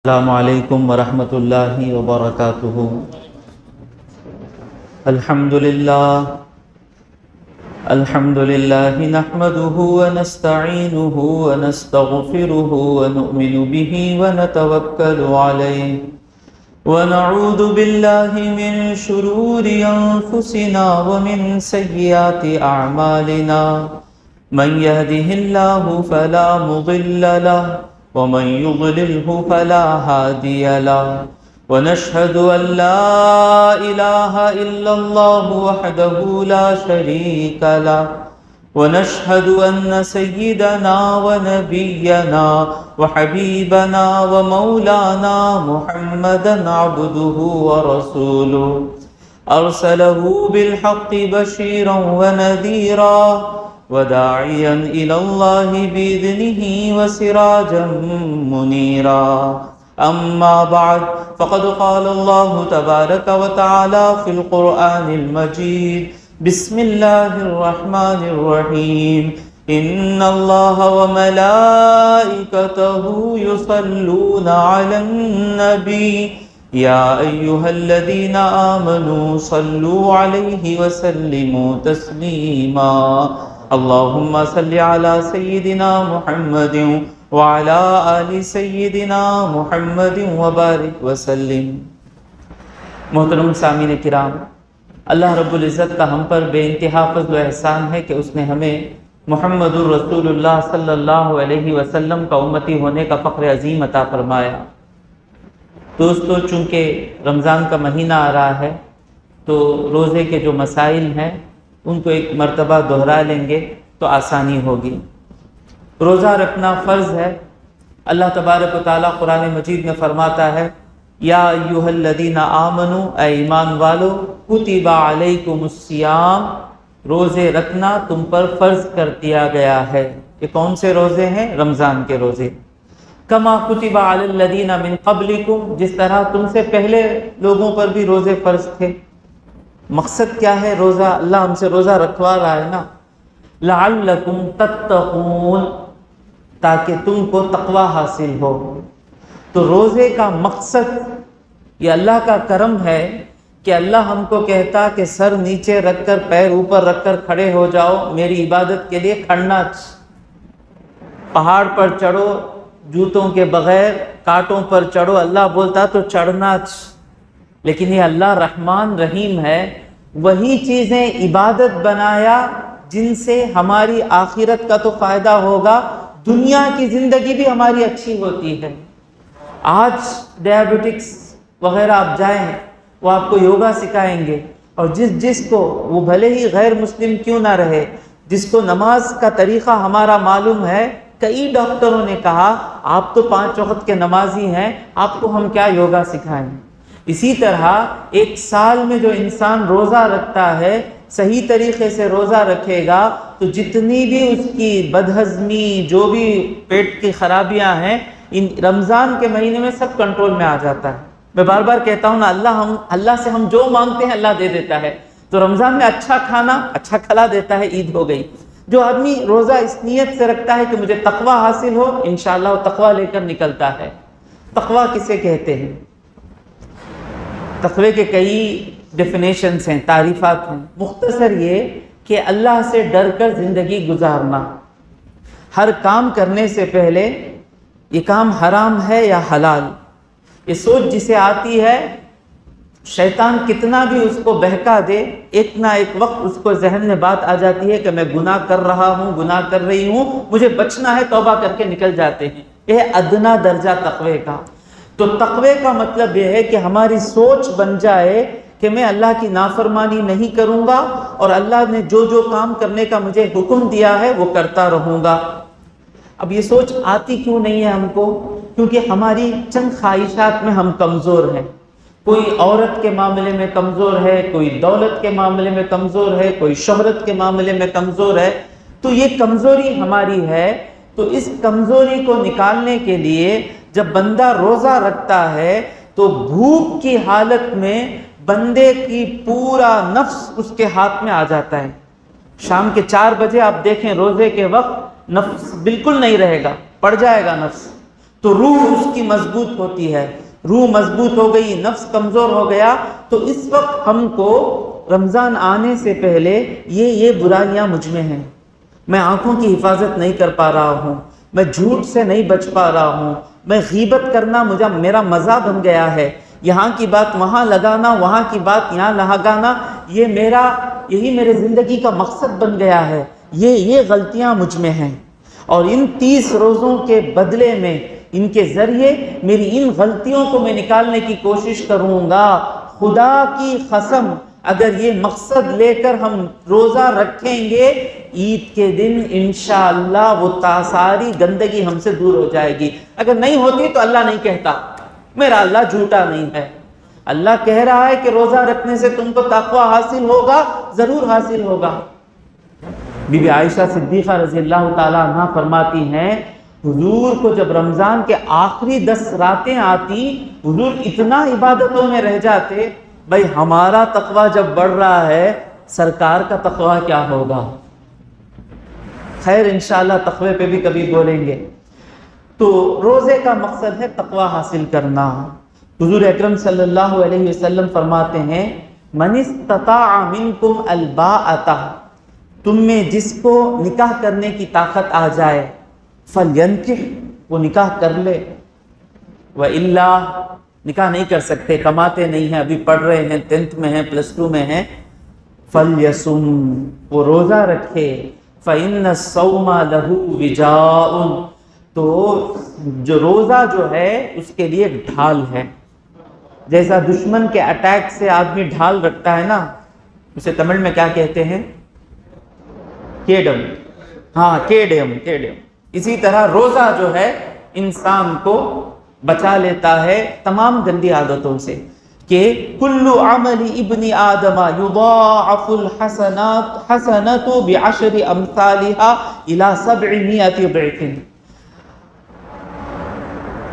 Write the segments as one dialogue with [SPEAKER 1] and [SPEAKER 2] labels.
[SPEAKER 1] السلام علیکم ورحمۃ اللہ وبرکاتہ۔ الحمد للہ نحمده ونستعینه ونستغفره ونؤمن به ونتوکل علیہ ونعوذ باللہ من شرور انفسنا ومن سیئات اعمالنا من يهده اللہ فلا مضل له ومن يضلله فلا هادي له ونشهد أن لا إله إلا الله وحده لا شريك له ونشهد أن سيدنا ونبينا وحبيبنا ومولانا محمدا عبده ورسوله أرسله بالحق بشيرا ونذيرا وداعيا إلى الله بإذنه وسراجا منيرا أما بعد فقد قال الله تبارك وتعالى في القرآن المجيد بسم الله الرحمن الرحيم إن الله وملائكته يصلون على النبي يا أيها الذين آمنوا صلوا عليه وسلموا تسليما اللهم صل على سيدنا محمد وعلى آل سيدنا محمد وبارك وسلم۔ محترم سامعین کرام، اللہ رب العزت کا ہم پر بے انتہا فضل و احسان ہے کہ اس نے ہمیں محمد الرسول اللہ صلی اللہ علیہ وسلم کا امتی ہونے کا فخر عظیم عطا فرمایا۔ دوستو، چونکہ رمضان کا مہینہ آ رہا ہے تو روزے کے جو مسائل ہیں ان کو ایک مرتبہ دہرا لیں گے تو آسانی ہوگی۔ روزہ رکھنا فرض ہے۔ اللہ تبارک و تعالیٰ قرآن مجید میں فرماتا ہے یا ایھا الذین آمنوا، اے ایمان والو، کتب علیکم الصیام، روزے رکھنا تم پر فرض کر دیا گیا ہے۔ یہ کون سے روزے ہیں؟ رمضان کے روزے۔ کما کتب علی الذین من قبلکم، جس طرح تم سے پہلے لوگوں پر بھی روزے فرض تھے۔ مقصد کیا ہے؟ روزہ، اللہ ہم سے روزہ رکھوا رہا ہے نا، لعلکم تتقون، تاکہ تم کو تقوی حاصل ہو۔ تو روزے کا مقصد، یہ اللہ کا کرم ہے کہ اللہ ہم کو کہتا کہ سر نیچے رکھ کر پیر اوپر رکھ کر کھڑے ہو جاؤ، میری عبادت کے لیے کھڑنا۔ پہاڑ پر چڑھو جوتوں کے بغیر، کانٹوں پر چڑھو، اللہ بولتا تو چڑھنا۔ لیکن یہ اللہ رحمان رحیم ہے، وہی چیزیں عبادت بنایا جن سے ہماری آخرت کا تو فائدہ ہوگا، دنیا کی زندگی بھی ہماری اچھی ہوتی ہے۔ آج ڈائبٹکس وغیرہ آپ جائیں، وہ آپ کو یوگا سکھائیں گے، اور جس کو، وہ بھلے ہی غیر مسلم کیوں نہ رہے، جس کو نماز کا طریقہ ہمارا معلوم ہے، کئی ڈاکٹروں نے کہا آپ تو 5 وقت کے نمازی ہیں، آپ کو ہم کیا یوگا سکھائیں۔ اسی طرح ایک سال میں جو انسان روزہ رکھتا ہے، صحیح طریقے سے روزہ رکھے گا تو جتنی بھی اس کی بدہضمی، جو بھی پیٹ کی خرابیاں ہیں، ان رمضان کے مہینے میں سب کنٹرول میں آ جاتا ہے۔ میں بار بار کہتا ہوں نا، اللہ سے ہم جو مانگتے ہیں اللہ دے دیتا ہے۔ تو رمضان میں اچھا کھانا، اچھا کھلا دیتا ہے، عید ہو گئی۔ جو آدمی روزہ اس نیت سے رکھتا ہے کہ مجھے تقوی حاصل ہو، انشاءاللہ وہ تقوی لے کر نکلتا ہے۔ تقوی کسے کہتے ہیں؟ تقوی کے کئی ڈیفینیشنز ہیں، تعریفات ہیں۔ مختصر یہ کہ اللہ سے ڈر کر زندگی گزارنا، ہر کام کرنے سے پہلے یہ کام حرام ہے یا حلال، یہ سوچ جسے آتی ہے، شیطان کتنا بھی اس کو بہکا دے، ایک نہ ایک وقت اس کو ذہن میں بات آ جاتی ہے کہ میں گناہ کر رہا ہوں، گناہ کر رہی ہوں، مجھے بچنا ہے، توبہ کر کے نکل جاتے ہیں۔ یہ ادنا درجہ تقوی کا۔ تو تقوی کا مطلب یہ ہے کہ ہماری سوچ بن جائے کہ میں اللہ کی نافرمانی نہیں کروں گا، اور اللہ نے جو کام کرنے کا مجھے حکم دیا ہے وہ کرتا رہوں گا۔ اب یہ سوچ آتی کیوں نہیں ہے ہم کو؟ کیونکہ ہماری چند خواہشات میں ہم کمزور ہیں۔ کوئی عورت کے معاملے میں کمزور ہے، کوئی دولت کے معاملے میں کمزور ہے، کوئی شہرت کے معاملے میں کمزور ہے۔ تو یہ کمزوری ہماری ہے، تو اس کمزوری کو نکالنے کے لیے جب بندہ روزہ رکھتا ہے تو بھوک کی حالت میں بندے کی پورا نفس اس کے ہاتھ میں آ جاتا ہے۔ شام کے 4 بجے آپ دیکھیں روزے کے وقت نفس بالکل نہیں رہے گا، پڑ جائے گا نفس۔ تو روح اس کی مضبوط ہوتی ہے. روح مضبوط ہو گئی، نفس کمزور ہو گیا، تو اس وقت ہم کو رمضان آنے سے پہلے یہ برائیاں مجھ میں ہیں، میں آنکھوں کی حفاظت نہیں کر پا رہا ہوں، میں جھوٹ سے نہیں بچ پا رہا ہوں، میں غیبت کرنا میرا مزہ بن گیا ہے، یہاں کی بات وہاں لگانا، وہاں کی بات یہاں لگانا، یہی میرے زندگی کا مقصد بن گیا ہے، یہ غلطیاں مجھ میں ہیں. اور ان 30 روزوں کے بدلے میں ان کے ذریعے میری ان غلطیوں کو میں نکالنے کی کوشش کروں گا. خدا کی قسم اگر یہ مقصد لے کر ہم روزہ رکھیں گے، عید کے دن انشاءاللہ وہ ساری گندگی ہم سے دور ہو جائے گی. اگر نہیں ہوتی تو اللہ نہیں کہتا، میرا اللہ جھوٹا نہیں ہے. اللہ کہہ رہا ہے کہ روزہ رکھنے سے تم کو تقوی حاصل ہوگا، ضرور حاصل ہوگا. بی بی عائشہ صدیقہ رضی اللہ تعالیٰ عنہ فرماتی ہیں، حضور کو جب رمضان کے آخری 10 راتیں آتی، حضور اتنا عبادتوں میں رہ جاتے. بھائی ہمارا تقوی جب بڑھ رہا ہے، سرکار کا تقوی کیا ہوگا؟ خیر انشاءاللہ تقوی پہ بھی کبھی بولیں گے. تو روزے کا مقصد ہے تقوی حاصل کرنا. حضور اکرم صلی اللہ علیہ وسلم فرماتے ہیں، من استطاع منکم الباءۃ، تم میں جس کو نکاح کرنے کی طاقت آ جائے، فلینکح، وہ نکاح کر لے. وَإِلَّا، نکاح نہیں کر سکتے، کماتے نہیں ہیں، ابھی پڑھ رہے ہیں، 10th میں ہیں، +2 میں ہیں، فَلْيَصُمْ، وہ روزہ رکھے. فَإِنَّ الصَّوْمَ لَهُ وِجَاءٌ، تو جو روزہ جو ہے اس کے لیے ایک ڈھال ہے. جیسا دشمن کے اٹیک سے آدمی ڈھال رکھتا ہے نا، اسے تمل میں کیا کہتے ہیں؟ کیڈم. ہاں کیڈم. اسی طرح روزہ جو ہے انسان کو بچا لیتا ہے تمام گندی عادتوں سے. کہ کل عمل ابن آدم یضاعف الحسنات بعشر امثالها الى 700 ضعف.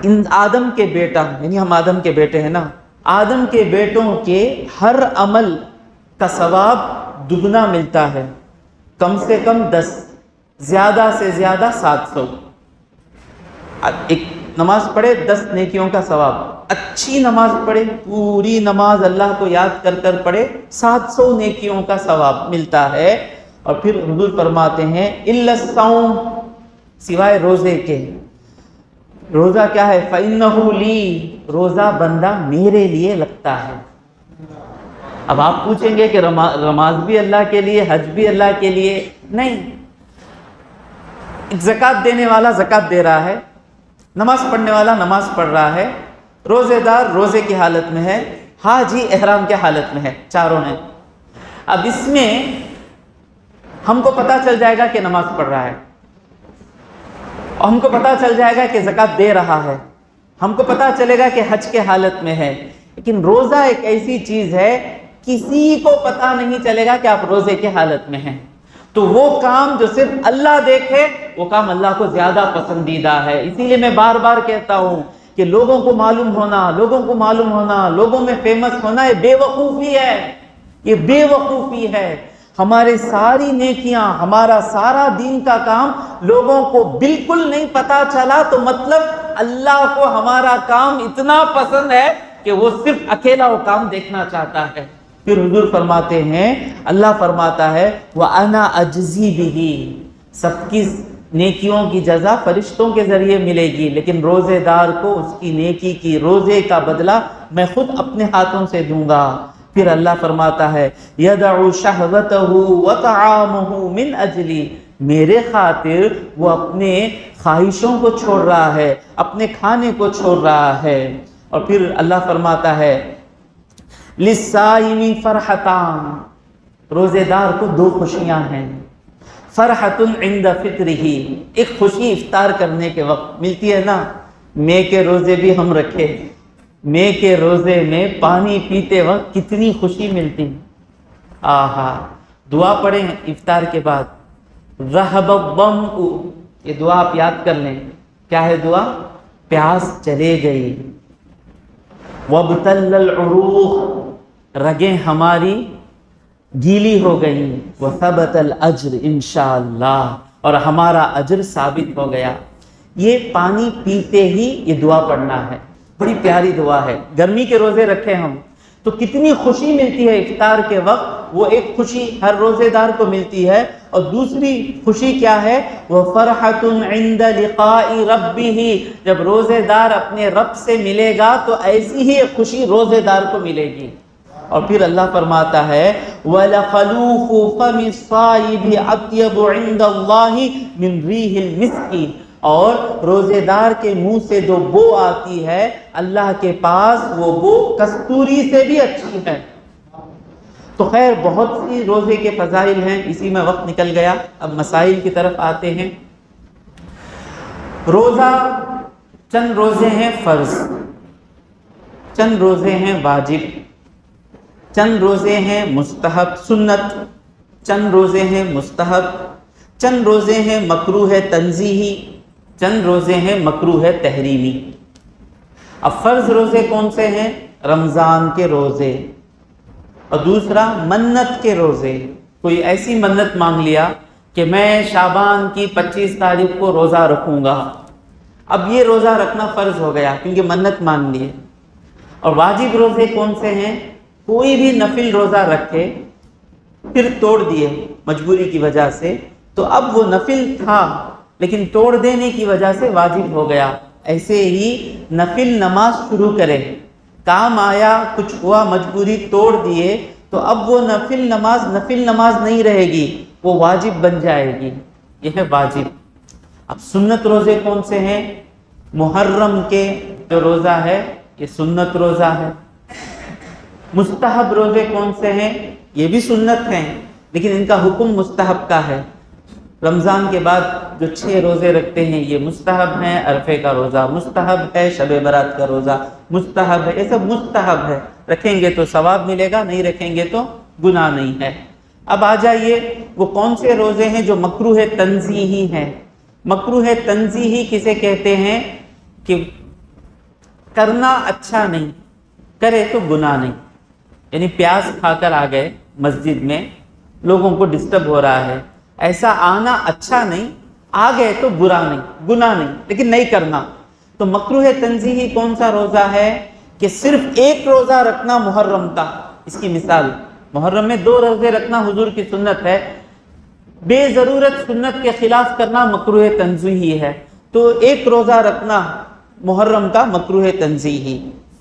[SPEAKER 1] ان آدم کے بیٹا، یعنی ہم آدم کے بیٹے ہیں نا، آدم کے بیٹوں کے ہر عمل کا ثواب دگنا ملتا ہے. کم سے کم 10، زیادہ سے زیادہ 700. ایک نماز پڑھے 10 نیکیوں کا ثواب. اچھی نماز پڑھے، پوری نماز اللہ کو یاد کر کر پڑھے، 700 نیکیوں کا ثواب ملتا ہے. اور پھر حضور فرماتے ہیں الا الصوم، سوائے روزے کے. روزہ کیا ہے؟ فَإِنَّهُ لِي، روزہ بندہ میرے لیے لگتا ہے. اب آپ پوچھیں گے کہ نماز بھی اللہ کے لیے، حج بھی اللہ کے لیے؟ نہیں. زکوٰۃ دینے والا زکوٰۃ دے رہا ہے، نماز پڑھنے والا نماز پڑھ رہا ہے، روزے دار روزے کی حالت میں ہے، حاجی احرام کے حالت میں ہے، چاروں ہیں. اب اس میں ہم کو پتہ چل جائے گا کہ نماز پڑھ رہا ہے، اور ہم کو پتہ چل جائے گا کہ زکوٰۃ دے رہا ہے، ہم کو پتہ چلے گا کہ حج کے حالت میں ہے. لیکن روزہ ایک ایسی چیز ہے کسی کو پتہ نہیں چلے گا کہ آپ روزے کے حالت میں ہیں. تو وہ کام جو صرف اللہ دیکھے، وہ کام اللہ کو زیادہ پسندیدہ ہے. اسی لیے میں بار بار کہتا ہوں کہ لوگوں کو معلوم ہونا، لوگوں میں فیمس ہونا، یہ بے وقوفی ہے، یہ بے وقوفی ہے. ہمارے ساری نیکیاں، ہمارا سارا دین کا کام لوگوں کو بالکل نہیں پتا چلا تو مطلب اللہ کو ہمارا کام اتنا پسند ہے کہ وہ صرف اکیلا وہ کام دیکھنا چاہتا ہے. پھر حضور فرماتے ہیں، اللہ فرماتا ہے وَأَنَا أَجْزِي بِهِ، سب کی نیکیوں کی جزا فرشتوں کے ذریعے ملے گی، لیکن روزے دار کو اس کی نیکی کی روزے کا بدلہ میں خود اپنے ہاتھوں سے دوں گا. پھر اللہ فرماتا ہے يَدَعُ شَهْوَتَهُ وَطَعَامُهُ مِنْ أَجْلِي، میرے خاطر وہ اپنے خواہشوں کو چھوڑ رہا ہے، اپنے کھانے کو چھوڑ رہا ہے. اور پھر اللہ فرماتا ہے لِلصَّائِمِ فَرْحَتَانِ، روزے دار کو 2 خوشیاں ہیں. فرحۃ عند فطرہ، ایک خوشی افطار کرنے کے وقت ملتی ہے نا. مے کے روزے بھی ہم رکھے، مے کے روزے میں پانی پیتے وقت کتنی خوشی ملتی. آہا، دعا پڑھیں افطار کے بعد، ذہب الظمأ، یہ دعا آپ یاد کر لیں. کیا ہے دعا؟ پیاس چلے گئی. وابتل العروق، رگیں ہماری گیلی ہو گئی. وثبت الاجر انشاءاللہ، اور ہمارا اجر ثابت ہو گیا. یہ پانی پیتے ہی یہ دعا پڑھنا ہے، بڑی پیاری دعا ہے۔ گرمی کے روزے رکھے ہم تو کتنی خوشی ملتی ہے افطار کے وقت، وہ ایک خوشی ہر روزے دار کو ملتی ہے، اور دوسری خوشی کیا ہے؟ وَفَرْحَةٌ عِنْدَ لِقَاءِ رَبِّهِ، جب روزے دار اپنے رب سے ملے گا تو ایسی ہی ایک خوشی روزے دار کو ملے گی۔ اور پھر اللہ فرماتا ہے وَلَخَلُوفُ فَمِ الصَّائِمِ أَطْيَبُ عِنْدَ اللَّهِ مِنْ رِيحِ الْمِسْكِ، اور روزے دار کے منہ سے جو بو آتی ہے اللہ کے پاس وہ بو کستوری سے بھی اچھی ہے۔ تو خیر بہت سی روزے کے فضائل ہیں، اسی میں وقت نکل گیا، اب مسائل کی طرف آتے ہیں۔ روزہ چند روزے ہیں فرض، چند روزے ہیں واجب، چند روزے ہیں مستحب سنت، چند روزے ہیں مستحب، چند روزے ہیں مکروہ تنزیہی، چند روزے ہیں مکروہ تحریمی۔ اب فرض روزے کون سے ہیں؟ رمضان کے روزے، اور دوسرا منت کے روزے۔ کوئی ایسی منت مانگ لیا کہ میں شعبان کی 25 تاریخ کو روزہ رکھوں گا، اب یہ روزہ رکھنا فرض ہو گیا کیونکہ منت مان لیے۔ اور واجب روزے کون سے ہیں؟ کوئی بھی نفل روزہ رکھے پھر توڑ دیے مجبوری کی وجہ سے، تو اب وہ نفل تھا لیکن توڑ دینے کی وجہ سے واجب ہو گیا۔ ایسے ہی نفل نماز شروع کرے، کام آیا، کچھ ہوا، مجبوری توڑ دیے، تو اب وہ نفل نماز نہیں رہے گی، وہ واجب بن جائے گی۔ یہ ہے واجب۔ اب سنت روزے کون سے ہیں؟ محرم کے جو روزہ ہے یہ سنت روزہ ہے۔ مستحب روزے کون سے ہیں؟ یہ بھی سنت ہیں لیکن ان کا حکم مستحب کا ہے۔ رمضان کے بعد جو 6 روزے رکھتے ہیں یہ مستحب ہیں، عرفے کا روزہ مستحب ہے، شب برات کا روزہ مستحب ہے، یہ سب مستحب ہے، رکھیں گے تو ثواب ملے گا، نہیں رکھیں گے تو گناہ نہیں ہے۔ اب آ جائیے وہ کون سے روزے ہیں جو مکروہ تنزیہی ہیں۔ مکروہ تنزیہی کسے کہتے ہیں؟ کہ کرنا اچھا نہیں، کرے تو گناہ نہیں۔ یعنی پیاز کھا کر آ گئے مسجد میں، لوگوں کو ڈسٹرب ہو رہا ہے، ایسا آنا اچھا نہیں، آ گئے تو برا نہیں، گناہ نہیں، لیکن نہیں کرنا۔ تو مکروہ تنزیہی کون سا روزہ ہے؟ کہ صرف ایک روزہ رکھنا محرم کا۔ اس کی مثال محرم میں 2 روزے رکھنا حضور کی سنت ہے، بے ضرورت سنت کے خلاف کرنا مکروہ تنزیہی ہے۔ تو ایک روزہ رکھنا محرم کا مکروہ تنزیہی۔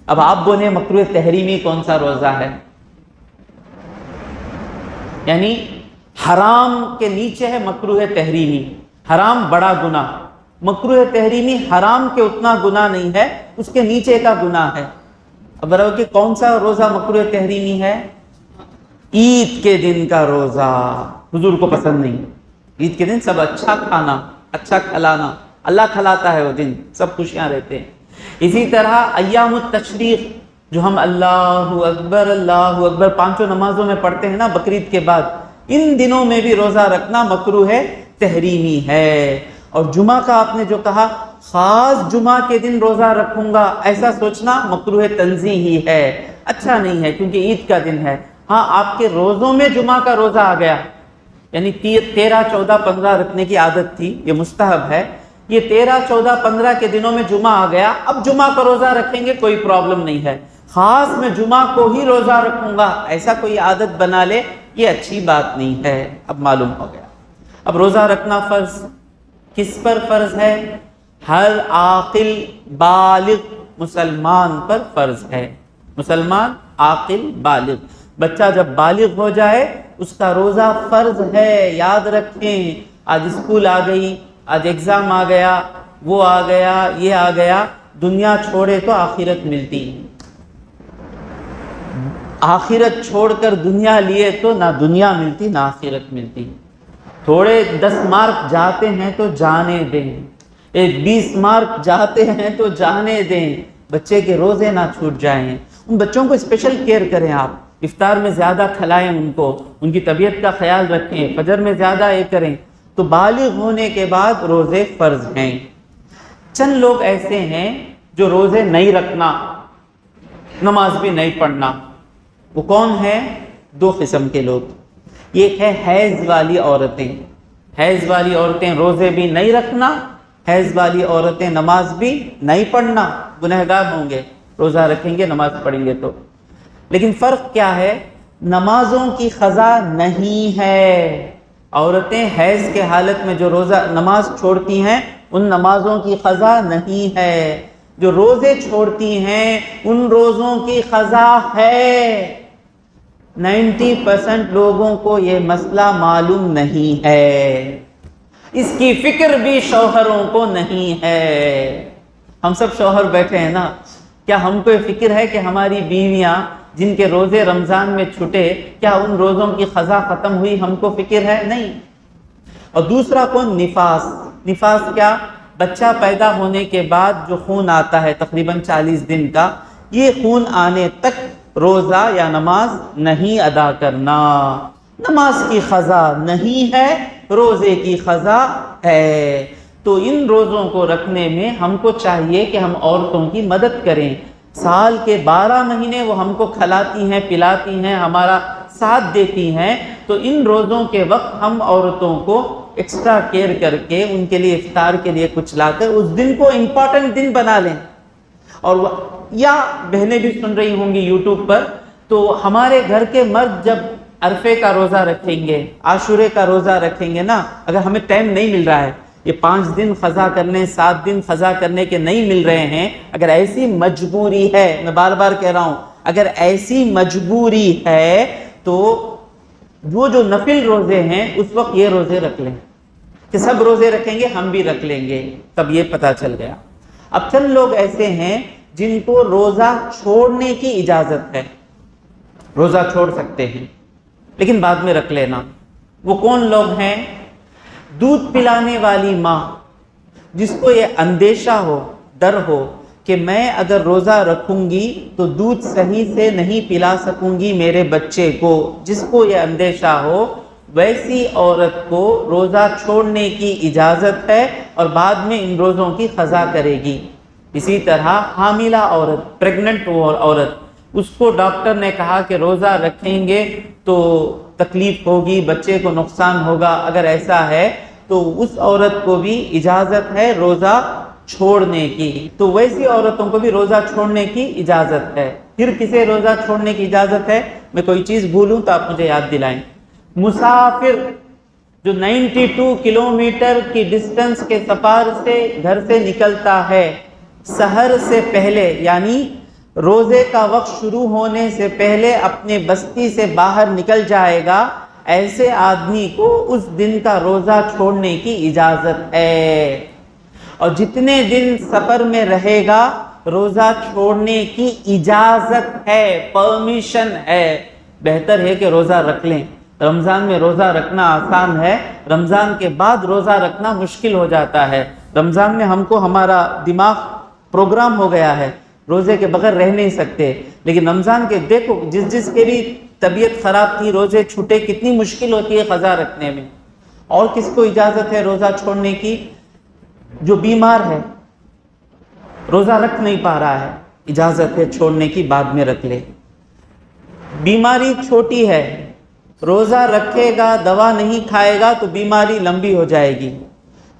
[SPEAKER 1] اب آپ بولیں مکروہ تحریمی کون سا روزہ ہے؟ یعنی حرام کے نیچے ہے مکروہ تحریمی، حرام بڑا گناہ، مکروہ تحریمی حرام کے اتنا گناہ نہیں ہے، اس کے نیچے کا گناہ ہے۔ اب بتاؤ کہ کون سا روزہ مکروہ تحریمی ہے؟ عید کے دن کا روزہ حضور کو پسند نہیں۔ عید کے دن سب اچھا کھانا، اچھا کھلانا، اللہ کھلاتا ہے وہ دن، سب خوشیاں رہتے ہیں۔ اسی طرح ایام التشریق جو ہم اللہ اکبر 5 نمازوں میں پڑھتے ہیں نا بقرعید کے بعد، ان دنوں میں بھی روزہ رکھنا مکروہ تحریمی ہے۔ اور جمعہ کا آپ نے جو کہا خاص جمعہ کے دن روزہ رکھوں گا، ایسا سوچنا مکروہ تنزیہی ہے، اچھا نہیں ہے کیونکہ عید کا دن ہے۔ ہاں آپ کے روزوں میں جمعہ کا روزہ آ گیا، یعنی 13، 14، 15 رکھنے کی عادت تھی، یہ مستحب ہے۔ یہ 13، 14، 15 کے دنوں میں جمعہ آ گیا، اب جمعہ کا روزہ رکھیں گے کوئی پرابلم نہیں ہے۔ خاص میں جمعہ کو ہی روزہ رکھوں گا ایسا کوئی عادت بنا لے، یہ اچھی بات نہیں ہے۔ اب معلوم ہو گیا۔ اب روزہ رکھنا فرض کس پر فرض ہے؟ ہر عاقل بالغ مسلمان پر فرض ہے۔ مسلمان عاقل بالغ، بچہ جب بالغ ہو جائے اس کا روزہ فرض ہے۔ یاد رکھیں، آج اسکول آ گئی، آج ایگزام آ گیا، وہ آ گیا، یہ آ گیا، دنیا چھوڑے تو آخرت ملتی، آخرت چھوڑ کر دنیا لیے تو نہ دنیا ملتی نہ آخرت ملتی۔ تھوڑے 10 مارک جاتے ہیں تو جانے دیں، 20 مارک جاتے ہیں تو جانے دیں، بچے کے روزے نہ چھوٹ جائیں۔ ان بچوں کو اسپیشل کیئر کریں، آپ افطار میں زیادہ کھلائیں، ان کو ان کی طبیعت کا خیال رکھیں، فجر میں زیادہ یہ کریں۔ تو بالغ ہونے کے بعد روزے فرض ہیں۔ چند لوگ ایسے ہیں جو روزے نہیں رکھنا، نماز بھی نہیں پڑھنا، وہ کون ہے؟ 2 قسم کے لوگ۔ ایک ہے حیض والی عورتیں، حیض والی عورتیں روزے بھی نہیں رکھنا حیض والی عورتیں نماز بھی نہیں پڑھنا، گنہگار ہوں گے، روزہ رکھیں گے نماز پڑھیں گے تو۔ لیکن فرق کیا ہے؟ نمازوں کی قضا نہیں ہے۔ عورتیں حیض کے حالت میں جو روزہ نماز چھوڑتی ہیں ان نمازوں کی قضا نہیں ہے، جو روزے چھوڑتی ہیں ان روزوں کی قضا ہے۔ 90% لوگوں کو یہ مسئلہ معلوم نہیں ہے، اس کی فکر بھی شوہروں کو نہیں ہے۔ ہم سب شوہر بیٹھے ہیں نا، کیا ہم کو فکر ہے کہ ہماری بیویاں جن کے روزے رمضان میں چھٹے کیا ان روزوں کی قضا ختم ہوئی؟ ہم کو فکر ہے نہیں۔ اور دوسرا کون؟ نفاس۔ نفاس کیا؟ بچہ پیدا ہونے کے بعد جو خون آتا ہے تقریباً 40 دن کا، یہ خون آنے تک روزہ یا نماز نہیں ادا کرنا۔ نماز کی قضا نہیں ہے، روزے کی قضا ہے۔ تو ان روزوں کو رکھنے میں ہم کو چاہیے کہ ہم عورتوں کی مدد کریں۔ سال کے 12 مہینے وہ ہم کو کھلاتی ہیں، پلاتی ہیں، ہمارا ساتھ دیتی ہیں، تو ان روزوں کے وقت ہم عورتوں کو ایکسٹرا کیئر کر کے ان کے لیے افطار کے لیے کچھ لا کر اس دن کو امپورٹنٹ دن بنا لیں۔ اور یا بہنیں بھی سن رہی ہوں گی یوٹیوب پر، تو ہمارے گھر کے مرد جب عرفے کا روزہ رکھیں گے، عاشورے کا روزہ رکھیں گے نا، اگر ہمیں ٹائم نہیں مل رہا ہے، یہ 5 دن قضا کرنے، 7 دن قضا کرنے کے نہیں مل رہے ہیں، اگر ایسی مجبوری ہے، میں بار بار کہہ رہا ہوں، اگر ایسی مجبوری ہے تو وہ جو نفل روزے ہیں اس وقت یہ روزے رکھ لیں، کہ سب روزے رکھیں گے، ہم بھی رکھ لیں گے، تب یہ پتہ چل گیا۔ اب چند لوگ ایسے ہیں جن کو روزہ چھوڑنے کی اجازت ہے، روزہ چھوڑ سکتے ہیں لیکن بعد میں رکھ لینا۔ وہ کون لوگ ہیں؟ دودھ پلانے والی ماں، جس کو یہ اندیشہ ہو، ڈر ہو کہ میں اگر روزہ رکھوں گی تو دودھ صحیح سے نہیں پلا سکوں گی میرے بچے کو، جس کو یہ اندیشہ ہو، ویسی عورت کو روزہ چھوڑنے کی اجازت ہے اور بعد میں ان روزوں کی قضا کرے گی۔ اسی طرح حاملہ عورت، پریگننٹ عورت، اس کو ڈاکٹر نے کہا کہ روزہ رکھیں گے تو تکلیف ہوگی، بچے کو نقصان ہوگا، اگر ایسا ہے تو اس عورت کو بھی اجازت ہے روزہ چھوڑنے کی۔ تو ویسی عورتوں کو بھی روزہ چھوڑنے کی اجازت ہے۔ پھر کسے روزہ چھوڑنے کی اجازت ہے؟ میں کوئی چیز بھولوں تو آپ مجھے یاد دلائیں۔ مسافر جو 92 کلومیٹر کی ڈسٹنس کے سفر سے گھر سے نکلتا ہے، سحر سے پہلے یعنی روزے کا وقت شروع ہونے سے پہلے اپنے بستی سے باہر نکل جائے گا، ایسے آدمی کو اس دن کا روزہ چھوڑنے کی اجازت ہے۔ اور جتنے دن سفر میں رہے گا روزہ چھوڑنے کی اجازت ہے، پرمیشن ہے۔ بہتر ہے کہ روزہ رکھ لیں۔ رمضان میں روزہ رکھنا آسان ہے، رمضان کے بعد روزہ رکھنا مشکل ہو جاتا ہے۔ رمضان میں ہم کو ہمارا دماغ پروگرام ہو گیا ہے، روزے کے بغیر رہ نہیں سکتے، لیکن رمضان کے دیکھو جس کے بھی طبیعت خراب تھی، روزے چھوٹے، کتنی مشکل ہوتی ہے قضا رکھنے میں۔ اور کس کو اجازت ہے روزہ چھوڑنے کی؟ جو بیمار ہے، روزہ رکھ نہیں پا رہا ہے، اجازت ہے چھوڑنے کی، بعد میں رکھ لے۔ بیماری چھوٹی ہے، روزہ رکھے گا، دوا نہیں کھائے گا تو بیماری لمبی ہو جائے گی،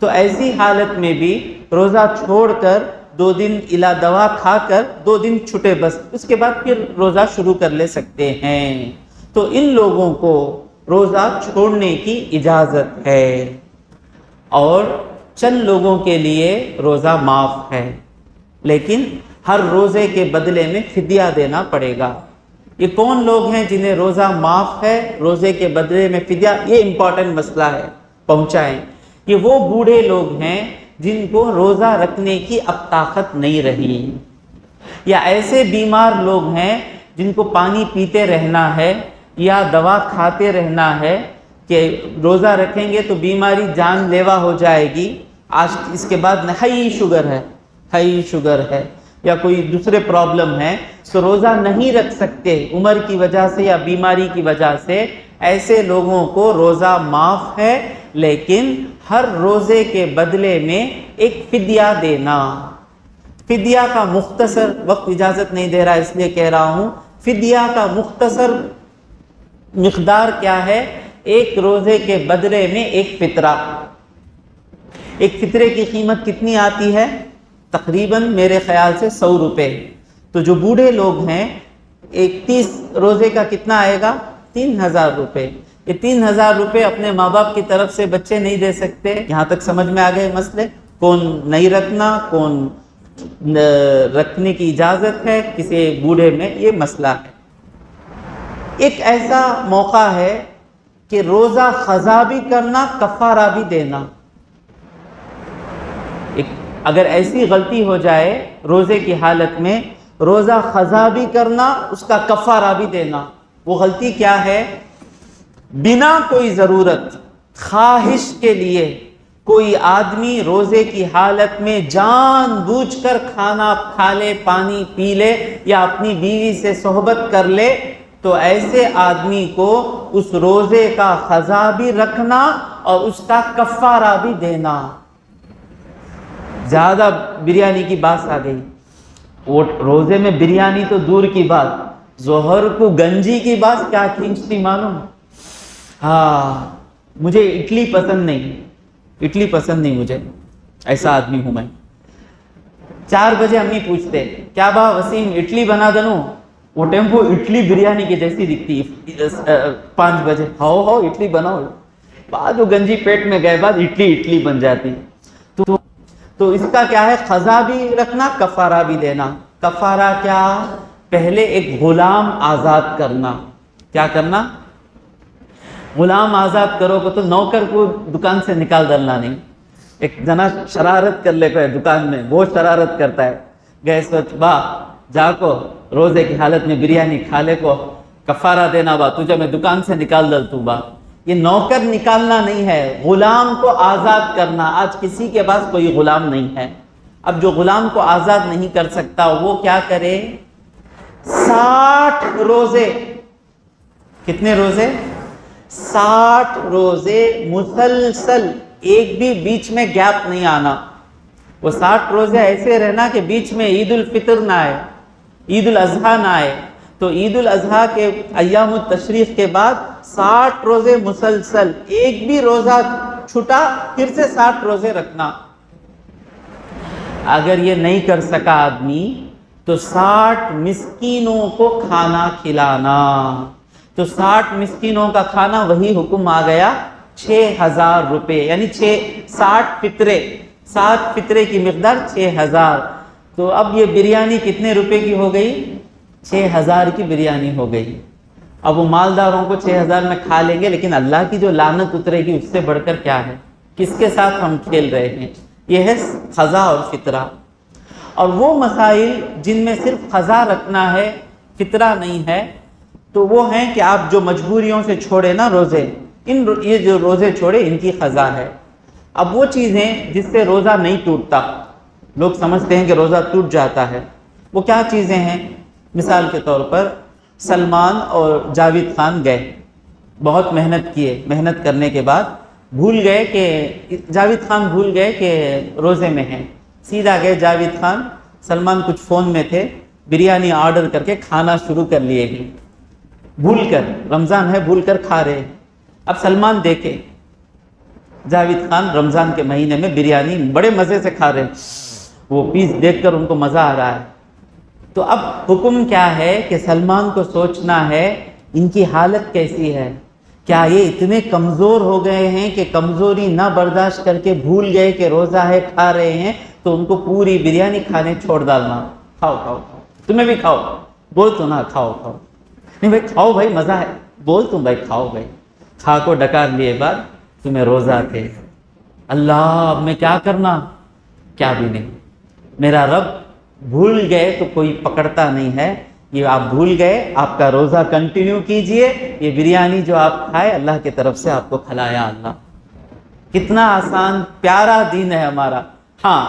[SPEAKER 1] تو ایسی حالت میں بھی روزہ چھوڑ کر 2 دن علا دوا کھا کر 2 دن چھٹے، بس اس کے بعد پھر روزہ شروع کر لے سکتے ہیں۔ تو ان لوگوں کو روزہ چھوڑنے کی اجازت ہے، اور چند لوگوں کے لیے روزہ معاف ہے، لیکن ہر روزے کے بدلے میں فدیہ دینا پڑے گا۔ یہ کون لوگ ہیں جنہیں روزہ معاف ہے، روزے کے بدلے میں فدیہ؟ یہ امپورٹنٹ مسئلہ ہے، پہنچائیں۔ یہ وہ بوڑھے لوگ ہیں جن کو روزہ رکھنے کی اب طاقت نہیں رہی، یا ایسے بیمار لوگ ہیں جن کو پانی پیتے رہنا ہے یا دوا کھاتے رہنا ہے کہ روزہ رکھیں گے تو بیماری جان لیوا ہو جائے گی، آج اس کے بعد ہائی شوگر ہے یا کوئی دوسرے پرابلم ہے، تو روزہ نہیں رکھ سکتے عمر کی وجہ سے یا بیماری کی وجہ سے۔ ایسے لوگوں کو روزہ معاف ہے، لیکن ہر روزے کے بدلے میں ایک فدیہ دینا۔ فدیہ کا مختصر، وقت اجازت نہیں دے رہا اس لیے کہہ رہا ہوں، فدیہ کا مختصر مقدار کیا ہے؟ ایک روزے کے بدلے میں ایک فطرہ۔ ایک فطرے کی قیمت کتنی آتی ہے؟ تقریباً میرے خیال سے 100 روپے. تو جو بوڑھے لوگ ہیں 31 روزے کا کتنا آئے گا؟ 3000 روپے. یہ 3000 روپے اپنے ماں باپ کی طرف سے بچے نہیں دے سکتے. یہاں تک سمجھ میں آ گئے مسئلے؟ کون نہیں رکھنا، کون رکھنے کی اجازت ہے کسی بوڑھے میں، یہ مسئلہ ہے. ایک ایسا موقع ہے کہ روزہ قضا بھی کرنا، کفارہ بھی دینا. اگر ایسی غلطی ہو جائے روزے کی حالت میں، روزہ قضا بھی کرنا، اس کا کفارہ بھی دینا. وہ غلطی کیا ہے؟ بنا کوئی ضرورت، خواہش کے لیے کوئی آدمی روزے کی حالت میں جان بوجھ کر کھانا کھا لے، پانی پی لے، یا اپنی بیوی سے صحبت کر لے، تو ایسے آدمی کو اس روزے کا قضا بھی رکھنا اور اس کا کفارہ بھی دینا. زیادہ بریانی کی بات آ گئی. وہ روزے میں بریانی تو دور کی بات، ظہر کو گنجی کی بات کیا کھینچتی معلوم؟ ہاں، مجھے اڈلی پسند نہیں مجھے، ایسا آدمی ہوں میں. 4 بجے امی پوچھتے کیا با وسیم اڈلی بنا دنوں؟ وہ ٹیمپو اڈلی بریانی کی جیسی دکھتی. 5 بجے ہاؤ اڈلی بناؤ، بعد وہ گنجی پیٹ میں گئے بعد اڈلی بن جاتی. تو اس کا کیا ہے؟ قضا بھی رکھنا، کفارہ بھی دینا. کفارہ کیا؟ پہلے ایک غلام آزاد کرنا. کیا کرنا؟ غلام آزاد کرو گے تو نوکر کو دکان سے نکال ڈالنا نہیں. ایک جنا شرارت کر لے کو ہے دکان میں، بہت شرارت کرتا ہے، گئے سوچ با جا کو روزے کی حالت میں بریانی کھا لے کو کفارہ دینا با، تجھے میں دکان سے نکال ڈالتوں با. یہ نوکر نکالنا نہیں ہے، غلام کو آزاد کرنا. آج کسی کے پاس کوئی غلام نہیں ہے. اب جو غلام کو آزاد نہیں کر سکتا وہ کیا کرے؟ 60 روزے. کتنے روزے؟ 60 روزے مسلسل، ایک بھی بیچ میں گیپ نہیں آنا. وہ 60 روزے ایسے رہنا کہ بیچ میں عید الفطر نہ آئے، عید الاضحیٰ نہ آئے. تو عید الاضحیٰ کے ایام التشریق کے بعد 60 روزے مسلسل، ایک بھی روزہ چھٹا پھر سے 60 روزے رکھنا. اگر یہ نہیں کر سکا آدمی تو 60 مسکینوں کو کھانا کھلانا. تو 60 مسکینوں کا کھانا وہی حکم آ گیا 6000 روپے، یعنی 60 فطرے کی مقدار 6000. تو اب یہ بریانی کتنے روپے کی ہو گئی؟ 6000 کی بریانی ہو گئی. اب وہ مالداروں کو 6000 میں کھا لیں گے، لیکن اللہ کی جو لعنت اترے گی اس سے بڑھ کر کیا ہے؟ کس کے ساتھ ہم کھیل رہے ہیں؟ یہ ہے قضا اور فطرہ. اور وہ مسائل جن میں صرف قضا رکھنا ہے، فطرہ نہیں ہے، تو وہ ہیں کہ آپ جو مجبوریوں سے چھوڑے نا روزے، یہ جو روزے چھوڑے ان کی قضا ہے. اب وہ چیزیں جس سے روزہ نہیں ٹوٹتا، لوگ سمجھتے ہیں کہ روزہ ٹوٹ جاتا ہے، وہ کیا چیزیں ہیں؟ مثال کے طور پر سلمان اور جاوید خان گئے، بہت محنت کیے، محنت کرنے کے بعد بھول گئے کہ جاوید خان بھول گئے کہ روزے میں ہیں. سیدھا گئے جاوید خان، سلمان کچھ فون میں تھے، بریانی آرڈر کر کے کھانا شروع کر لیے گی، بھول کر، رمضان ہے بھول کر کھا رہے. اب سلمان دیکھے جاوید خان رمضان کے مہینے میں بریانی بڑے مزے سے کھا رہے، وہ پیس دیکھ کر ان کو مزہ آ رہا ہے. تو اب حکم کیا ہے کہ سلمان کو سوچنا ہے ان کی حالت کیسی ہے، کیا یہ اتنے کمزور ہو گئے ہیں کہ کمزوری نہ برداشت کر کے بھول گئے کہ روزہ ہے، کھا رہے ہیں، تو ان کو پوری بریانی کھانے چھوڑ ڈالنا. کھاؤ کھاؤ کھاؤ، تمہیں بھی کھاؤ، بول تو نہ کھاؤ کھاؤ، نہیں بھائی کھاؤ بھائی مزہ ہے، بول تم بھائی کھاؤ بھائی. کھا کو ڈکار لیے بعد تمہیں روزہ تھے. اللہ اب میں کیا کرنا؟ کیا بھی نہیں، میرا رب بھول گئے تو کوئی پکڑتا نہیں ہے. یہ آپ بھول گئے، آپ کا روزہ کنٹینیو کیجئے. یہ بریانی جو آپ کھائے اللہ کی طرف سے آپ کو کھلایا اللہ. کتنا آسان پیارا دین ہے ہمارا. ہاں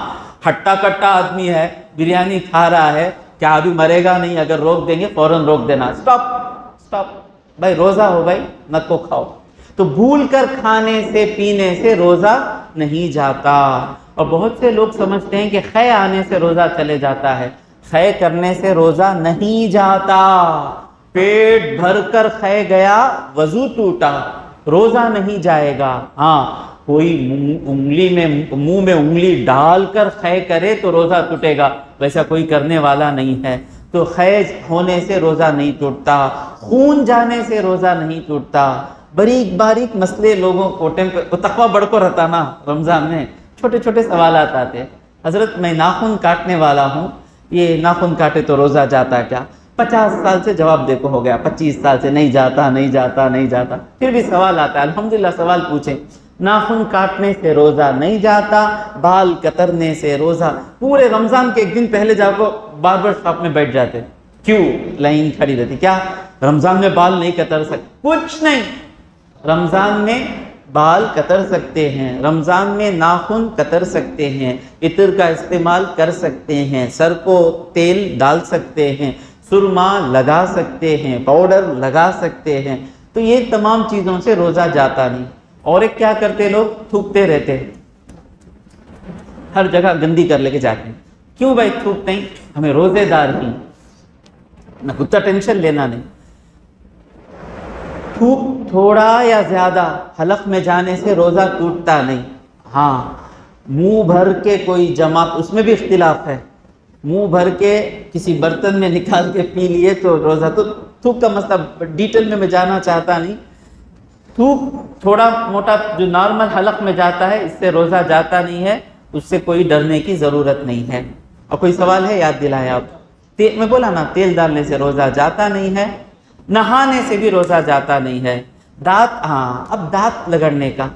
[SPEAKER 1] ہٹا کٹا آدمی ہے، بریانی کھا رہا ہے، کیا ابھی مرے گا نہیں؟ اگر روک دیں گے فوراً روک دینا، سٹاپ بھائی، روزہ ہو بھائی، نہ کو کھاؤ. تو بھول کر کھانے سے پینے سے روزہ نہیں جاتا. اور بہت سے لوگ سمجھتے ہیں کہ خے آنے سے روزہ چلے جاتا ہے. خے کرنے سے روزہ نہیں جاتا. پیٹ بھر کر خے گیا، وضو ٹوٹا، روزہ نہیں جائے گا. ہاں کوئی منہ میں انگلی ڈال کر خے کرے تو روزہ ٹوٹے گا، ویسا کوئی کرنے والا نہیں ہے۔ تو خے ہونے سے روزہ نہیں ٹوٹتا، خون جانے سے روزہ نہیں ٹوٹتا۔ باریک باریک مسئلے لوگوں کو تقویٰ بڑھ کو رہتا نا، رمضان میں چھوٹے چھوٹے سوالات آتے، حضرت میں ناخن کاٹنے والا ہوں، یہ ناخن کاٹے تو روزہ جاتا کیا؟ 50 سال سے جواب دیکھو ہو گیا، 25 سال سے نہیں جاتا نہیں جاتا نہیں جاتا، پھر بھی سوال آتا ہے، الحمدللہ سوال پوچھیں۔ ناخن کاٹنے سے روزہ نہیں جاتا، بال کترنے سے روزہ۔ پورے رمضان کے ایک دن پہلے جا کو باربر شاپ میں بیٹھ جاتے، کیوں؟ لائن کھڑی رہتی، کیا رمضان میں بال نہیں کتر سکتے؟ کچھ نہیں، رمضان میں بال کتر سکتے ہیں، رمضان میں ناخن کتر سکتے ہیں، عطر کا استعمال کر سکتے ہیں، سر کو تیل ڈال سکتے ہیں، سرما لگا سکتے ہیں، پاؤڈر لگا سکتے ہیں، تو یہ تمام چیزوں سے روزہ جاتا نہیں۔ اور ایک کیا کرتے لوگ؟ تھوکتے رہتے، ہر جگہ گندی کر لے کے جاتے ہیں۔ کیوں بھائی تھوکتے ہیں؟ ہمیں روزے دار ہی نہ کتا ٹینشن لینا نہیں۔ تھوک تھوڑا یا زیادہ حلق میں جانے سے روزہ ٹوٹتا نہیں۔ ہاں منہ بھر کے کوئی جمع، اس میں بھی اختلاف ہے، منہ بھر کے کسی برتن میں نکال کے پی لیے تو روزہ، تو تھوک کا مسئلہ ڈیٹیل میں جانا چاہتا نہیں۔ تھوک تھوڑا موٹا جو نارمل حلق میں جاتا ہے، اس سے روزہ جاتا نہیں ہے، اس سے کوئی ڈرنے کی ضرورت نہیں ہے۔ اور کوئی سوال ہے؟ یاد دلائے آپ۔ میں بولا نا تیل ڈالنے سے روزہ جاتا نہیں ہے، نہانے سے بھی روزہ جاتا نہیں ہے۔ دانت، ہاں اب دانت لگڑنے کا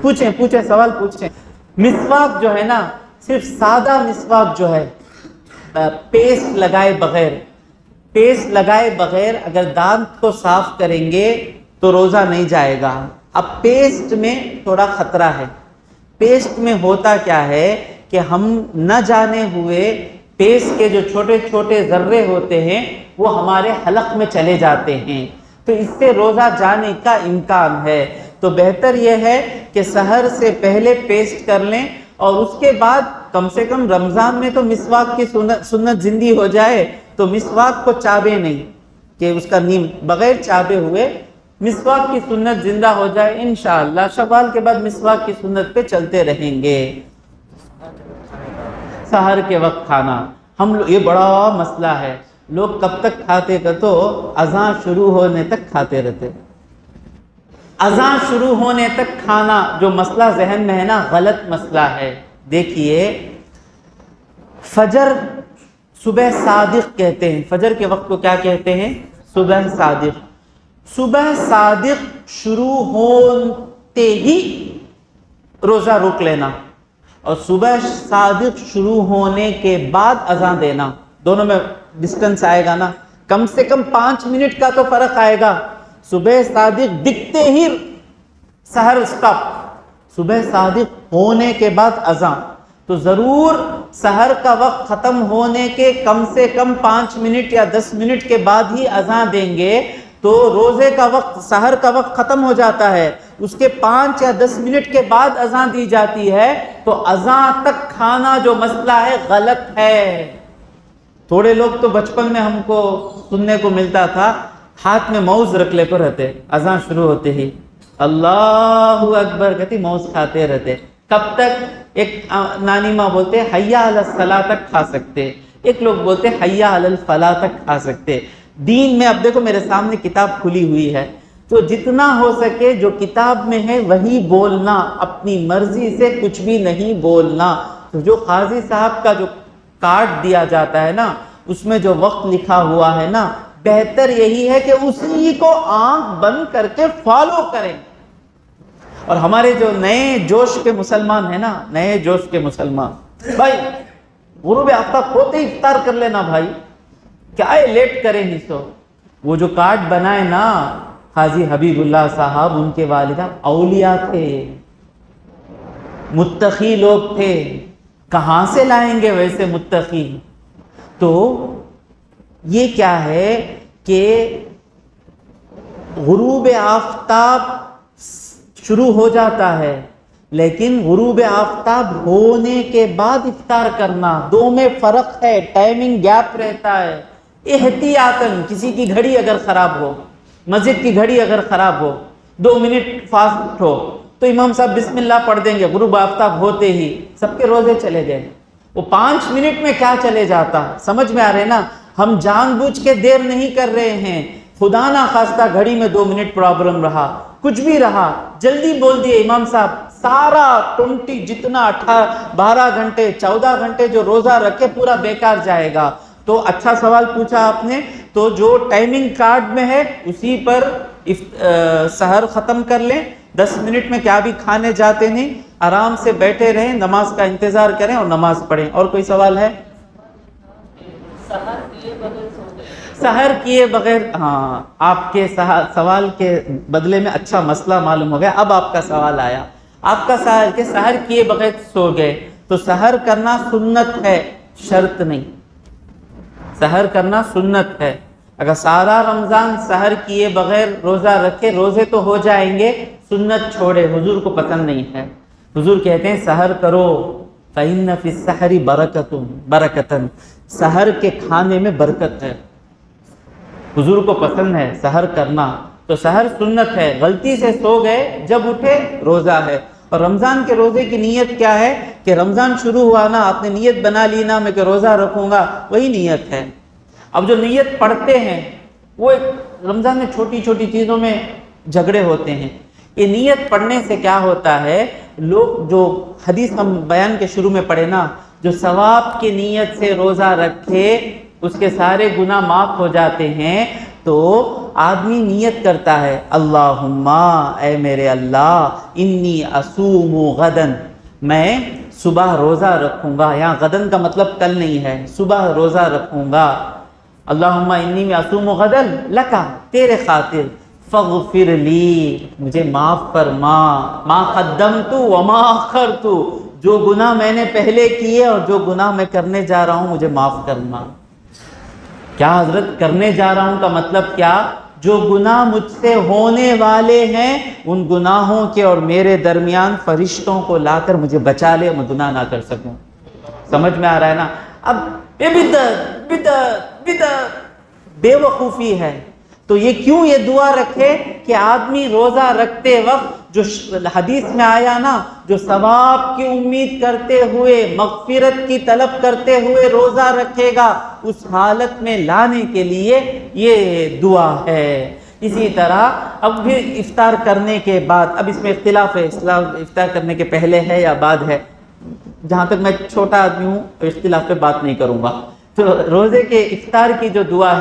[SPEAKER 1] پوچھیں سوال پوچھیں۔ مسواک جو ہے نا، صرف سادہ مسواک جو ہے، پیسٹ لگائے بغیر اگر دانت کو صاف کریں گے تو روزہ نہیں جائے گا۔ اب پیسٹ میں تھوڑا خطرہ ہے۔ پیسٹ میں ہوتا کیا ہے کہ ہم نہ جانے ہوئے پیسٹ کے جو چھوٹے چھوٹے ذرے ہوتے ہیں وہ ہمارے حلق میں چلے جاتے ہیں، تو اس سے روزہ جانے کا امکان ہے۔ تو بہتر یہ ہے کہ سحر سے پہلے پیسٹ کر لیں، اور اس کے بعد کم سے کم رمضان میں تو مسواک کی سنت زندی ہو جائے، تو مسواک کو چابے نہیں کہ اس کا نیم بغیر چابے ہوئے مسواک کی سنت زندہ ہو جائے، انشاءاللہ شوال کے بعد مسواک کی سنت پہ چلتے رہیں گے۔ سحر کے وقت کھانا، ہم لوگ یہ بڑا مسئلہ ہے، لوگ کب تک کھاتے کہ تو اذان شروع ہونے تک کھاتے رہتے۔ اذان شروع ہونے تک کھانا جو مسئلہ ذہن میں ہے نا، غلط مسئلہ ہے۔ دیکھیے فجر صبح صادق کہتے ہیں، فجر کے وقت کو کیا کہتے ہیں؟ صبح صادق۔ صبح صادق شروع ہوتے ہی روزہ روک لینا، اور صبح صادق شروع ہونے کے بعد اذان دینا، دونوں میں ڈسٹنس آئے گا نا، کم سے کم 5 منٹ کا تو فرق آئے گا۔ صبح صادق دکھتے ہی سحر سٹاپ، صبح صادق ہونے کے بعد اذان، تو ضرور سحر کا وقت ختم ہونے کے کم سے کم 5 منٹ یا 10 منٹ کے بعد ہی اذان دیں گے، تو روزے کا وقت، سحر کا وقت ختم ہو جاتا ہے، اس کے 5 یا 10 منٹ کے بعد اذان دی جاتی ہے، تو اذان تک کھانا جو مسئلہ ہے غلط ہے۔ تھوڑے لوگ تو بچپن میں ہم کو سننے کو ملتا تھا، ہاتھ میں موز رکھ لے کو رہتے، اذان شروع ہوتے ہی اللہ اکبر کہتی موز کھاتے رہتے۔ کب تک؟ ایک نانی ماں بولتے حیا علی الصلاۃ تک کھا سکتے، ایک لوگ بولتے حیا علی الفلاح تک کھا سکتے۔ دین میں اب دیکھو میرے سامنے کتاب کھلی ہوئی ہے، تو جتنا ہو سکے جو کتاب میں ہے وہی بولنا، اپنی مرضی سے کچھ بھی نہیں بولنا۔ تو جو قاضی صاحب کا جو کارڈ دیا جاتا ہے نا، اس میں جو وقت لکھا ہوا ہے نا، بہتر یہی ہے کہ اسی کو آنکھ بند کر کے فالو کریں۔ اور ہمارے جو نئے جوش کے مسلمان ہیں نا، نئے جوش کے مسلمان، بھائی غروب آفتاب ہوتے ہی افطار کر لینا بھائی، کیا ہے لیٹ کریں نہیں سو۔ وہ جو کارڈ بنائے نا حاجی حبیب اللہ صاحب، ان کے والدہ اولیاء تھے، متقی لوگ تھے، کہاں سے لائیں گے ویسے متقی؟ تو یہ کیا ہے کہ غروب آفتاب شروع ہو جاتا ہے، لیکن غروب آفتاب ہونے کے بعد افطار کرنا، دو میں فرق ہے، ٹائمنگ گیپ رہتا ہے۔ احتیاطاً کسی کی گھڑی اگر خراب ہو، مسجد کی گھڑی اگر خراب ہو، 2 منٹ فاسٹ ہو، تو امام صاحب بسم اللہ پڑھ دیں گے، غروب آفتاب ہوتے ہی سب کے روزے چلے گئے۔ وہ 5 منٹ میں کیا چلے جاتا، سمجھ میں آ رہے نا؟ ہم جان بوجھ کے دیر نہیں کر رہے ہیں، خدا نہ خواستہ گھڑی میں 2 منٹ پرابلم رہا، کچھ بھی رہا، جلدی بول دیے امام صاحب، سارا 20 جتنا 12 گھنٹے 14 گھنٹے جو روزہ رکھے پورا بیکار جائے گا۔ تو اچھا سوال پوچھا آپ نے، تو جو ٹائمنگ کارڈ میں ہے اسی پر سحر ختم کر لیں، 10 منٹ میں کیا بھی کھانے جاتے نہیں، آرام سے بیٹھے رہیں، نماز کا انتظار کریں اور نماز پڑھیں۔ اور کوئی سوال ہے؟ سحر کیے بغیر، ہاں آپ کے سوال کے بدلے میں اچھا مسئلہ معلوم ہو گیا۔ اب آپ کا سوال آیا، آپ کا سوال کہ سحر کیے بغیر سو گئے، تو سحر کرنا سنت ہے، شرط نہیں۔ سحر کرنا سنت ہے، اگر سارا رمضان سحر کیے بغیر روزہ رکھے، روزے تو ہو جائیں گے، سنت چھوڑے، حضور کو پسند نہیں ہے۔ حضور کہتے ہیں سحر کرو، فَإِنَّ فِي السَّحْرِ بَرَكَةً، سحر کے کھانے میں برکت ہے، حضور کو پسند ہے سحر کرنا، تو سحر سنت ہے۔ غلطی سے سو گئے، جب اٹھے روزہ ہے۔ اور رمضان کے روزے کی نیت کیا ہے کہ رمضان شروع ہوا نا، آپ نے نیت بنا لی نا میں کہ روزہ رکھوں گا، وہی نیت ہے۔ اب جو نیت پڑھتے ہیں وہ رمضان میں چھوٹی چھوٹی چیزوں میں جھگڑے ہوتے ہیں۔ یہ نیت پڑھنے سے کیا ہوتا ہے، لوگ جو حدیث ہم بیان کے شروع میں پڑھے نا، جو ثواب کی نیت سے روزہ رکھے اس کے سارے گناہ معاف ہو جاتے ہیں۔ تو آدمی نیت کرتا ہے، اللہم اے میرے اللہ، انی اصوم غدن، میں صبح روزہ رکھوں گا، یہاں غدن کا مطلب کل نہیں ہے، صبح روزہ رکھوں گا۔ اللہم انی اصوم غدن لکا، تیرے خاطر، فاغفر لی، مجھے معاف فرما، ما قدمت وما اخرت، جو گناہ میں نے پہلے کیے اور جو گناہ میں کرنے جا رہا ہوں مجھے معاف کرنا۔ کیا حضرت کرنے جا رہا ہوں کا مطلب کیا؟ جو گناہ مجھ سے ہونے والے ہیں ان گناہوں کے اور میرے درمیان فرشتوں کو لا کر مجھے بچا لے، میں گناہ نہ کر سکوں۔ سمجھ میں آ رہا ہے نا؟ اب یہ بدعت بے وقوفی ہے۔ تو یہ کیوں یہ دعا رکھے کہ آدمی روزہ رکھتے وقت جو حدیث میں آیا نا، جو ثواب کی امید کرتے ہوئے، مغفرت کی طلب کرتے ہوئے روزہ رکھے گا، اس حالت میں لانے کے لیے یہ دعا ہے۔ اسی طرح اب پھر افطار کرنے کے بعد، اب اس میں اختلاف ہے، افطار کرنے کے پہلے ہے یا بعد ہے، جہاں تک میں چھوٹا آدمی ہوں اختلاف پہ بات نہیں کروں گا۔ تو روزے کے افطار کی جو دعا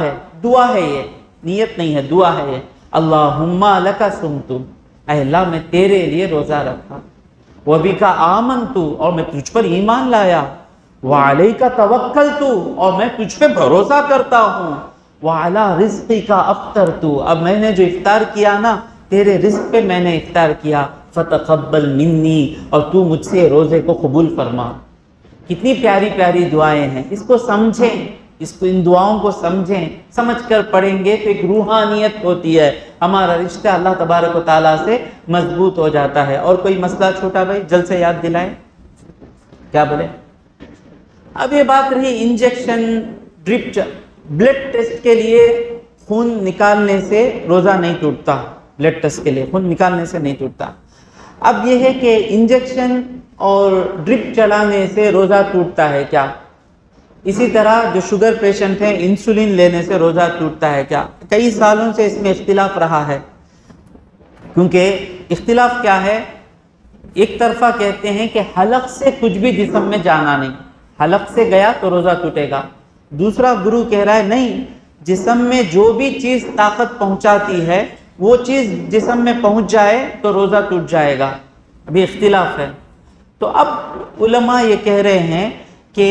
[SPEAKER 1] ہے یہ نیت نہیں ہے، دعا ہے یہ، اللہم لک صمت، اے اللہ میں تیرے لیے روزہ رکھا، وبک آمنت، اور میں تجھ پر ایمان لایا، وعلیک توکلت، اور میں تجھ پہ بھروسہ کرتا ہوں، وعلی رزقک افطرت، اب میں نے جو افطار کیا نا تیرے رزق پہ میں نے افطار کیا، فتقبل منی، اور تو مجھ سے روزے کو قبول فرما۔ کتنی پیاری پیاری دعائیں ہیں، اس کو سمجھیں، ان دعاؤں کو سمجھیں، سمجھ کر پڑھیں گے تو ایک روحانیت ہوتی ہے، ہمارا رشتہ اللہ تبارک و تعالیٰ سے مضبوط ہو جاتا ہے۔ اور کوئی مسئلہ چھوٹا بھائی جلد سے یاد دلائیں، کیا بولے؟ اب یہ بات رہی انجیکشن، ڈرپ، بلڈ ٹیسٹ کے لیے خون نکالنے سے روزہ نہیں ٹوٹتا، بلڈ ٹیسٹ کے لیے خون نکالنے سے نہیں ٹوٹتا۔ اب یہ ہے کہ انجیکشن اور ڈرپ چلانے سے روزہ ٹوٹتا ہے کیا؟ اسی طرح جو شوگر پیشنٹ ہیں انسولین لینے سے روزہ ٹوٹتا ہے کیا؟ کئی سالوں سے اس میں اختلاف رہا ہے، کیونکہ اختلاف کیا ہے، ایک طرفہ کہتے ہیں کہ حلق سے کچھ بھی جسم میں جانا نہیں، حلق سے گیا تو روزہ ٹوٹے گا۔ دوسرا گرو کہہ رہا ہے نہیں، جسم میں جو بھی چیز طاقت پہنچاتی ہے وہ چیز جسم میں پہنچ جائے تو روزہ ٹوٹ جائے گا۔ ابھی اختلاف ہے۔ تو اب علماء یہ کہہ رہے ہیں کہ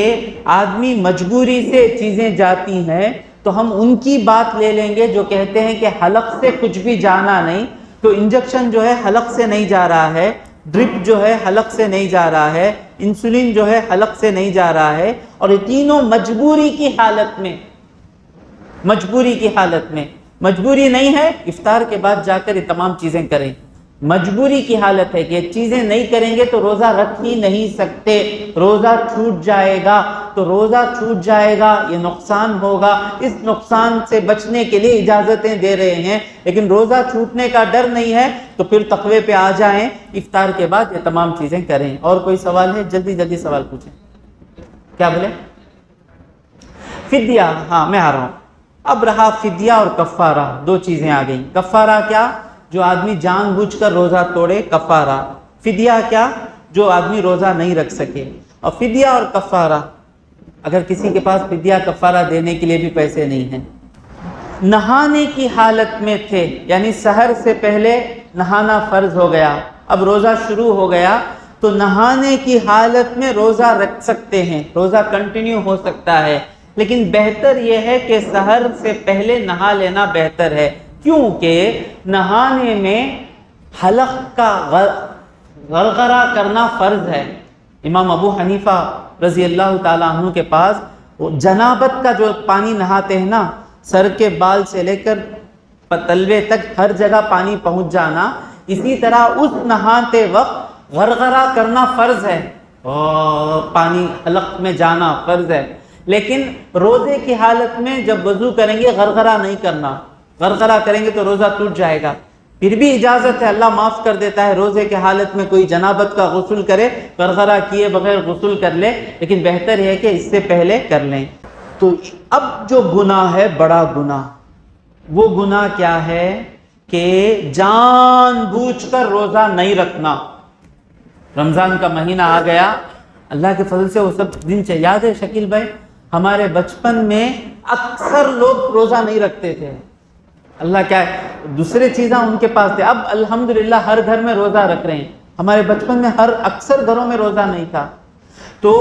[SPEAKER 1] آدمی مجبوری سے چیزیں جاتی ہیں تو ہم ان کی بات لے لیں گے جو کہتے ہیں کہ حلق سے کچھ بھی جانا نہیں، تو انجیکشن جو ہے حلق سے نہیں جا رہا ہے، ڈرپ جو ہے حلق سے نہیں جا رہا ہے، انسولین جو ہے حلق سے نہیں جا رہا ہے، اور یہ تینوں مجبوری کی حالت میں، مجبوری کی حالت میں، مجبوری نہیں ہے افطار کے بعد جا کر یہ تمام چیزیں کریں، مجبوری کی حالت ہے کہ چیزیں نہیں کریں گے تو روزہ رکھ ہی نہیں سکتے، روزہ چھوٹ جائے گا، تو روزہ چھوٹ جائے گا، یہ نقصان ہوگا، اس نقصان سے بچنے کے لیے اجازتیں دے رہے ہیں، لیکن روزہ چھوٹنے کا ڈر نہیں ہے تو پھر تقوی پہ آ جائیں، افطار کے بعد یہ تمام چیزیں کریں۔ اور کوئی سوال ہے؟ جلدی جلدی سوال پوچھیں۔ کیا بولے؟ فدیہ، ہاں میں آ رہا ہوں۔ اب رہا فدیہ اور کفارہ، دو چیزیں آ گئیں۔ کفارہ کیا؟ جو آدمی جان بوجھ کر روزہ توڑے، کفارہ۔ فدیہ کیا؟ جو آدمی روزہ نہیں رکھ سکے۔ اور فدیہ اور کفارہ، اگر کسی کے پاس فدیہ کفارہ دینے کے لیے بھی پیسے نہیں ہیں، نہانے کی حالت میں تھے، یعنی سحر سے پہلے نہانا فرض ہو گیا، اب روزہ شروع ہو گیا، تو نہانے کی حالت میں روزہ رکھ سکتے ہیں، روزہ کنٹینیو ہو سکتا ہے، لیکن بہتر یہ ہے کہ سحر سے پہلے نہا لینا بہتر ہے، کیونکہ نہانے میں حلق کا غرغرہ کرنا فرض ہے۔ امام ابو حنیفہ رضی اللہ تعالیٰ عنہ کے پاس جنابت کا جو پانی نہاتے ہیں نا، سر کے بال سے لے کر تلوے تک ہر جگہ پانی پہنچ جانا، اسی طرح اس نہاتے وقت غرغرہ کرنا فرض ہے، پانی حلق میں جانا فرض ہے، لیکن روزے کی حالت میں جب وضو کریں گے غرغرہ نہیں کرنا، غرغرہ کریں گے تو روزہ ٹوٹ جائے گا۔ پھر بھی اجازت ہے، اللہ معاف کر دیتا ہے، روزے کے حالت میں کوئی جنابت کا غسل کرے، غرغرہ کیے بغیر غسل کر لے، لیکن بہتر ہے کہ اس سے پہلے کر لیں۔ تو اب جو گناہ ہے بڑا گناہ، وہ گناہ کیا ہے کہ جان بوجھ کر روزہ نہیں رکھنا۔ رمضان کا مہینہ آ گیا، اللہ کے فضل سے وہ سب دن سے یاد ہے شکیل بھائی، ہمارے بچپن میں اکثر لوگ روزہ نہیں رکھتے تھے، اللہ کیا ہے دوسرے چیزاں ان کے پاس تھے، اب الحمدللہ ہر گھر میں روزہ رکھ رہے ہیں، ہمارے بچپن میں اکثر گھروں میں روزہ نہیں تھا۔ تو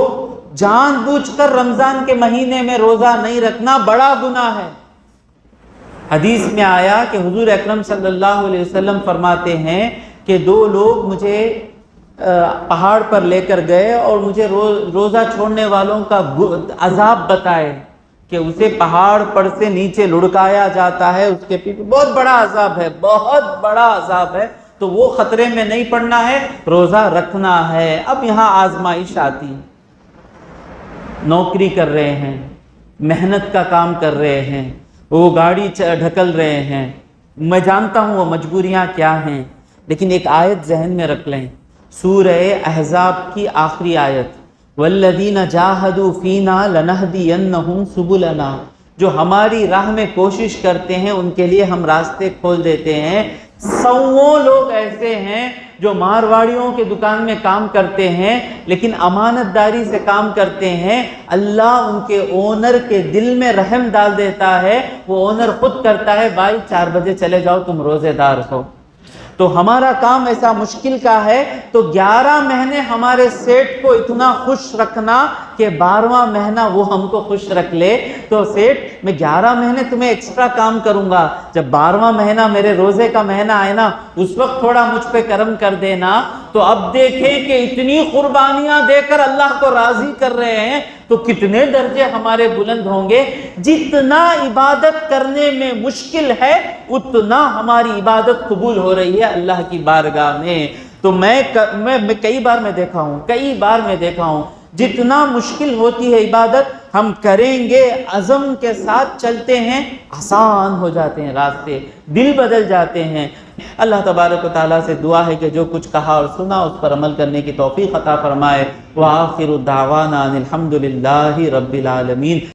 [SPEAKER 1] جان بوجھ کر رمضان کے مہینے میں روزہ نہیں رکھنا بڑا گناہ ہے۔ حدیث میں آیا کہ حضور اکرم صلی اللہ علیہ وسلم فرماتے ہیں کہ دو لوگ مجھے پہاڑ پر لے کر گئے اور مجھے روزہ چھوڑنے والوں کا عذاب بتائے کہ اسے پہاڑ پر سے نیچے لڑکایا جاتا ہے، اس کے پیچھے بہت بڑا عذاب ہے، بہت بڑا عذاب ہے، تو وہ خطرے میں نہیں پڑنا ہے، روزہ رکھنا ہے۔ اب یہاں آزمائش آتی ہے، نوکری کر رہے ہیں، محنت کا کام کر رہے ہیں، وہ گاڑی ڈھکل رہے ہیں، میں جانتا ہوں وہ مجبوریاں کیا ہیں، لیکن ایک آیت ذہن میں رکھ لیں، سورہ احزاب کی آخری آیت، والذین جاہدوا فینا لنہدینہم سبلنا، جو ہماری راہ میں کوشش کرتے ہیں ان کے لیے ہم راستے کھول دیتے ہیں۔ سووں لوگ ایسے ہیں جو مارواڑیوں کے دکان میں کام کرتے ہیں لیکن امانت داری سے کام کرتے ہیں، اللہ ان کے اونر کے دل میں رحم ڈال دیتا ہے، وہ اونر خود کرتا ہے، بھائی 4 بجے چلے جاؤ، تم روزے دار ہو۔ تو ہمارا کام ایسا مشکل کا ہے، تو 11 مہینے ہمارے سیٹ کو اتنا خوش رکھنا کہ 12واں مہینہ وہ ہم کو خوش رکھ لے، تو سیٹ میں 11 مہینے تمہیں ایکسٹرا کام کروں گا، جب 12واں مہینہ میرے روزے کا مہینہ آئے نا، اس وقت تھوڑا مجھ پہ کرم کر دینا۔ تو اب دیکھیں کہ اتنی قربانیاں دے کر اللہ کو راضی کر رہے ہیں تو کتنے درجے ہمارے بلند ہوں گے۔ جتنا عبادت کرنے میں مشکل ہے اتنا ہماری عبادت قبول ہو رہی ہے اللہ کی بارگاہ میں۔ تو میں کئی بار دیکھا ہوں جتنا مشکل ہوتی ہے عبادت، ہم کریں گے، عزم کے ساتھ چلتے ہیں، آسان ہو جاتے ہیں راستے، دل بدل جاتے ہیں۔ اللہ تبارک و تعالیٰ سے دعا ہے کہ جو کچھ کہا اور سنا اس پر عمل کرنے کی توفیق عطا فرمائے۔ وآخر دعوانا ان الحمد للہ رب العالمین۔